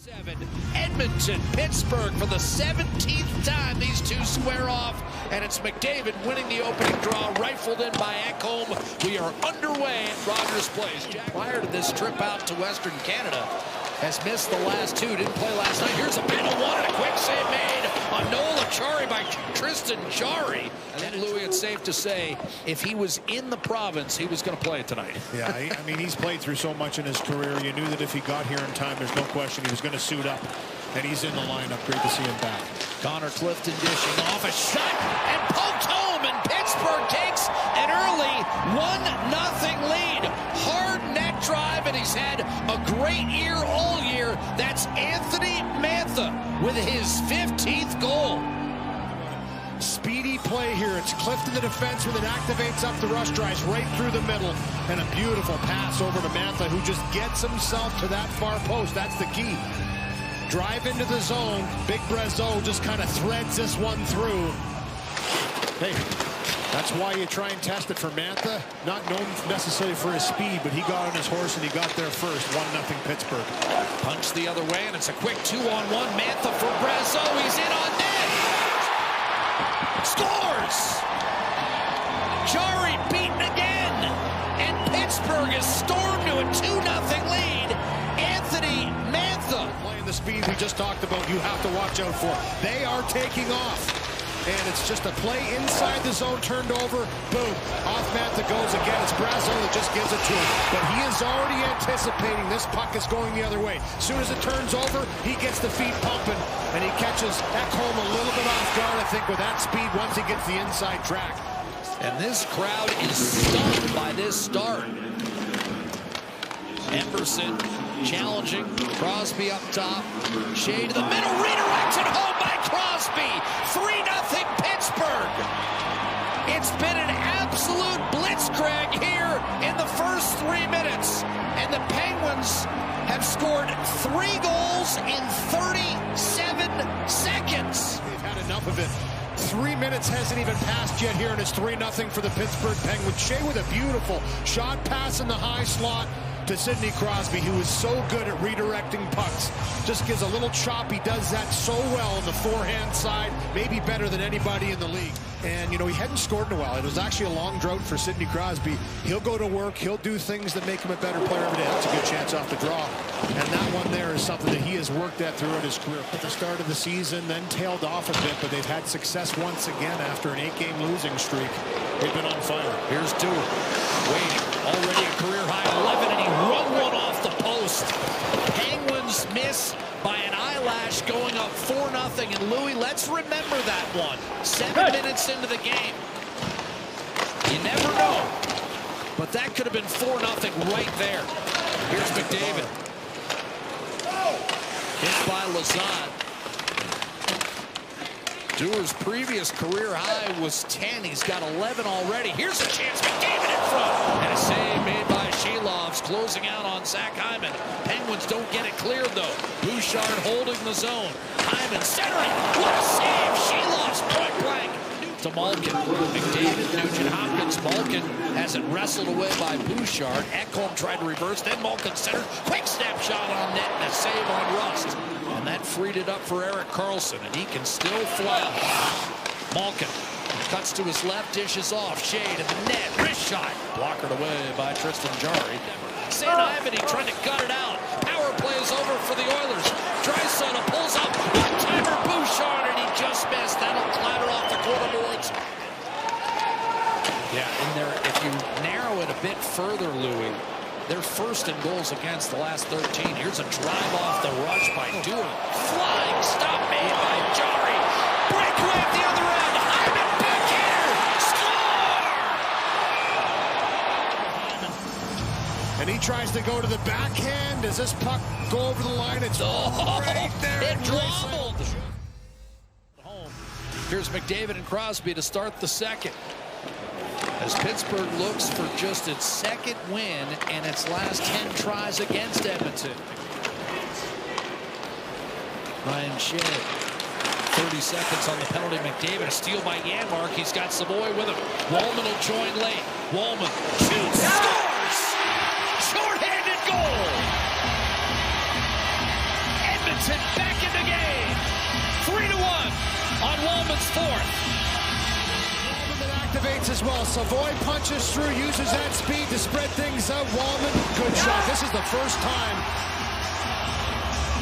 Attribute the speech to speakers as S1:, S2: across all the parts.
S1: Edmonton, Pittsburgh for the 17th time. These two square off, and it's McDavid winning the opening draw, rifled in by Ekholm. We are underway at Rogers Place. Prior to this trip out to Western Canada, has missed the last two, didn't play last night. Here's a penalty one and a quick save made on Noel Acciari by Tristan Jarry. And then, Louis, it's safe to say, if he was in the province, he was going to play it tonight.
S2: Yeah, I mean, he's played through so much in his career. You knew that if he got here in time, there's no question he was going to suit up. And he's in the lineup. Great to see him back.
S1: Connor Clifton dishing off a shot and poked home, and Pittsburgh takes an early 1-0 lead. Hard net drive, and he's had a great year all year. That's Anthony Mantha with his 15th goal.
S2: Speedy play here. It's Clifton, the defenseman, that activates up the rush, drives right through the middle, and a beautiful pass over to Mantha, who just gets himself to that far post. That's the key. Drive into the zone. Big Brazeau just kind of threads this one through. Hey, that's why you try and test it for Mantha. Not known necessarily for his speed, but he got on his horse and he got there first. 1-0 Pittsburgh.
S1: Punch the other way, and it's a quick 2-on-1. Mantha for Brazeau. He's in on net. Scores! Jarry beaten again. And Pittsburgh is stormed to a 2-0 lead. Anthony Mantha.
S2: Playing the speed we just talked about, you have to watch out for. They are taking off. And it's just a play inside the zone, turned over, boom. Off Mantha goes again. It's Brazeau that just gives it to him. But he is already anticipating this puck is going the other way. As soon as it turns over, he gets the feet pumping, and he catches Ekholm a little bit off guard, I think, with that speed once he gets the inside track.
S1: And this crowd is stunned by this start. Emberson challenging. Crosby up top. Shea to the middle. Redirected home by Crosby. 3-0 Pittsburgh. It's been an absolute blitzkrieg here in the first 3 minutes. And the Penguins have scored 3 goals in 37 seconds.
S2: They've had enough of it. 3 minutes hasn't even passed yet here, and it's 3-0 for the Pittsburgh Penguins. Shea with a beautiful shot pass in the high slot to Sidney Crosby, who is so good at redirecting pucks. Just gives a little chop. He does that so well on the forehand side, maybe better than anybody in the league. And, you know, he hadn't scored in a while. It was actually a long drought for Sidney Crosby. He'll go to work. He'll do things that make him a better player every day. That's a good chance off the draw. And that one there is something that he has worked at throughout his career. At the start of the season, then tailed off a bit, but they've had success once again after an 8-game losing streak. They've been on fire.
S1: Here's Dewar waiting. Already a career-high 11, and he run one off the post. Penguins miss by an eyelash, going up 4-0. And Louis, let's remember that one. 7 minutes into the game. You never know. But that could have been 4-0 right there. Here's McDavid. Hit by Lazat. Dewar's previous career high was 10. He's got 11 already. Here's a chance. McDavid in front. And a save made by Shilovs, closing out on Zach Hyman. Penguins don't get it cleared, though. Bouchard holding the zone. Hyman centering. What a save. Shilovs point blank. To Malkin. McDavid, Nugent Hopkins. Malkin has it wrestled away by Bouchard. Ekholm tried to reverse. Then Malkin centered. Quick snapshot on net and a save on Rust. And that freed it up for Erik Karlsson, and he can still fly. Malkin cuts to his left, dishes off. Shea to the net, wrist shot. Blockered away by Tristan Jarry. St. Ivany trying to gut it out. Power play is over for the Oilers. Draisaitl pulls up. One-timer Bouchard, and he just missed. That'll clatter off the corner boards. Yeah, and there, if you narrow it a bit further, Louis, they're first in goals against the last 13. Here's a drive off the rush by Dewar. Flying stop made by Jarry. Breakaway at the other end. Hyman back here. Score!
S2: And he tries to go to the backhand. Does this puck go over the line? It's right there.
S1: It wobbled. Here's McDavid and Crosby to start the second. As Pittsburgh looks for just its second win in its last 10 tries against Edmonton. Ryan Shea, 30 seconds on the penalty. McDavid, a steal by Janmark. He's got Savoy with him. Walman will join late. Walman shoots, scores! Short-handed goal! Edmonton back in the game. 3-1 on Wallman's fourth.
S2: Wallman activates as well. Savoy punches through, uses that speed to spread things out. Wallman, good shot. This is the first time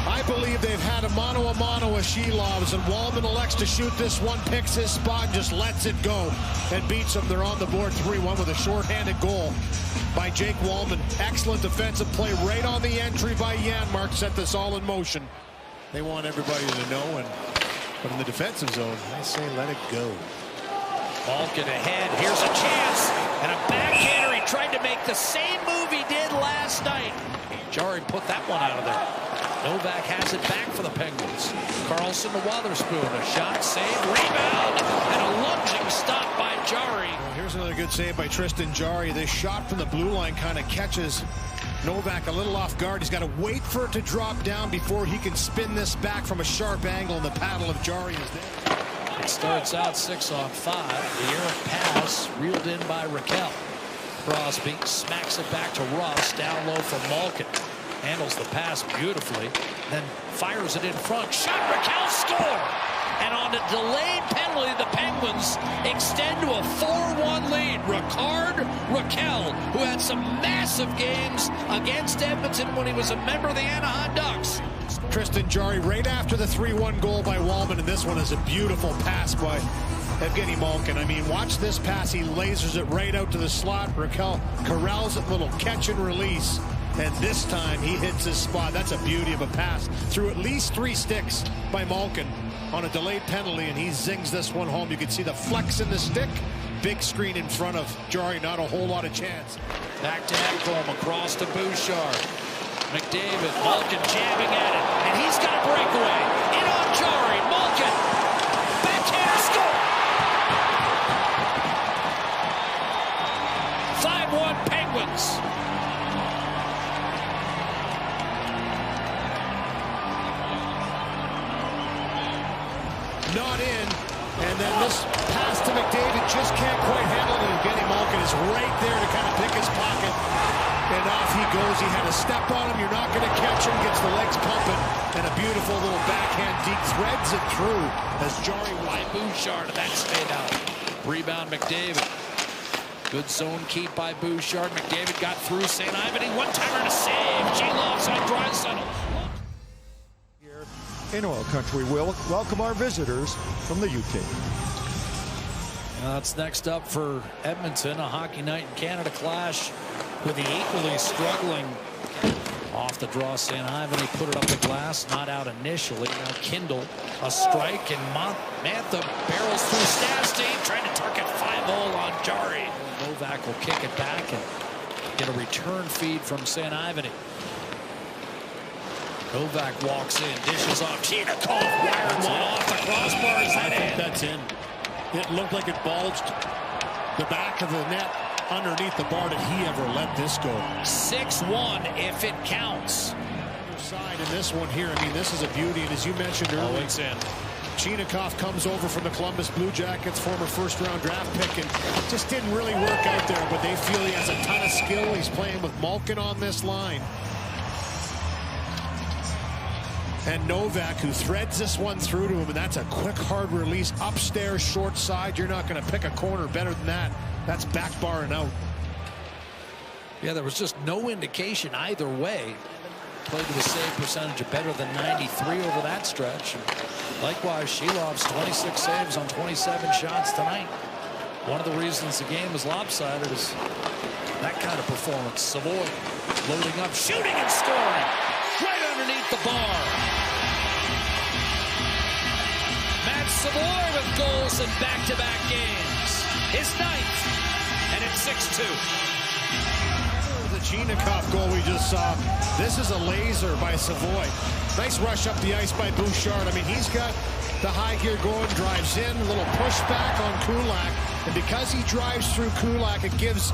S2: I believe they've had a mano-a-mano with Shelovs, and Wallman elects to shoot this one, picks his spot, and just lets it go and beats them. They're on the board 3-1 with a shorthanded goal by Jake Wallman. Excellent defensive play right on the entry by Janmark. Set this all in motion. They want everybody to know, but in the defensive zone, I say let it go.
S1: Malkin ahead. Here's a chance. And a backhander. He tried to make the same move he did last night. Jarry put that one out of there. Novak has it back for the Penguins. Carlson to Wotherspoon. A shot, save, rebound, and a lunging stop by Jarry.
S2: Well, here's another good save by Tristan Jarry. This shot from the blue line kind of catches Novak a little off guard. He's got to wait for it to drop down before he can spin this back from a sharp angle, and the paddle of Jarry is there.
S1: It starts out 6-on-5. The errant pass reeled in by Raquel. Crosby smacks it back to Russ. Down low for Malkin. Handles the pass beautifully. Then fires it in front. Shot, Raquel, score! And on a delayed penalty, the Penguins extend to a 4-1 lead. Raquel, who had some massive games against Edmonton when he was a member of the Anaheim Ducks.
S2: Tristan Jarry right after the 3-1 goal by Wallman, and this one is a beautiful pass by Evgeny Malkin. I mean, watch this pass. He lasers it right out to the slot. Raquel corrals it, little catch and release. And this time he hits his spot. That's a beauty of a pass through at least 3 sticks by Malkin on a delayed penalty, and he zings this one home. You can see the flex in the stick. Big screen in front of Jarry. Not a whole lot of chance.
S1: Back to Ekholm, across to Bouchard. McDavid, Malkin jabbing at it, and he's got a breakaway. In on Jarry, Malkin. Backhand score! 5-1 Penguins.
S2: Not in, and then this pass to McDavid just can't quite handle it. Evgeny Malkin is right there to kind of pick his pocket, and off he goes. He had a step on him. You're not going to catch him. Gets the legs pumping, and a beautiful little backhand deep threads it through as Jarry
S1: By Bouchard, that stayed out. Rebound McDavid. Good zone keep by Bouchard. McDavid got through St. Ivany. One-timer and a save. G-Loves on Draisaitl.
S3: In oil country, we'll welcome our visitors from the UK.
S1: That's next up for Edmonton, a Hockey Night in Canada clash with the equally struggling. Off the draw, St. Ivany put it up the glass, not out initially. Now Kindle, a strike, and Mantha barrels through Stastny, trying to tuck it 5-0 on Jarry. Novak will kick it back and get a return feed from St. Ivany. Novak walks in, dishes off. Chinakhov wired one off the crossbar. Is that in?
S2: That's in. It looked like it bulged the back of the net underneath the bar. Did he ever let this go?
S1: 6-1 if it counts.
S2: Side in this one here. I mean, this is a beauty. And as you mentioned earlier,
S1: it's in.
S2: Chinakhov comes over from the Columbus Blue Jackets, former first-round draft pick, and just didn't really work out there. But they feel he has a ton of skill. He's playing with Malkin on this line. And Novak, who threads this one through to him, and that's a quick, hard release. Upstairs, short side. You're not going to pick a corner better than that. That's back bar and out.
S1: Yeah, there was just no indication either way. Played with a save percentage of better than 93 over that stretch. And likewise, Shelov's 26 saves on 27 shots tonight. One of the reasons the game is lopsided is that kind of performance. Savoy loading up, shooting and scoring right underneath the bar. Matt Savoy with goals in back-to-back games. His ninth, and it's 6-2.
S2: The Chinakhov goal we just saw. This is a laser by Savoy. Nice rush up the ice by Bouchard. I mean, he's got the high gear going, drives in, a little pushback on Kulak. And because he drives through Kulak, it gives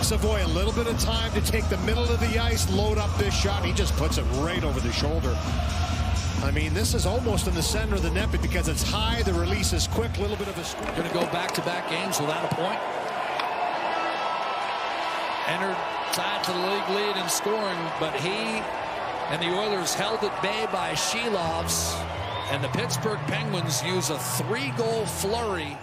S2: Savoy a little bit of time to take the middle of the ice, load up this shot. He just puts it right over the shoulder. I mean, this is almost in the center of the net, but because it's high, the release is quick, a little bit of a score.
S1: Going to go back-to-back games without a point. Entered tied to the league lead in scoring, but he And the Oilers held at bay by Shelovs. And the Pittsburgh Penguins use a 3-goal flurry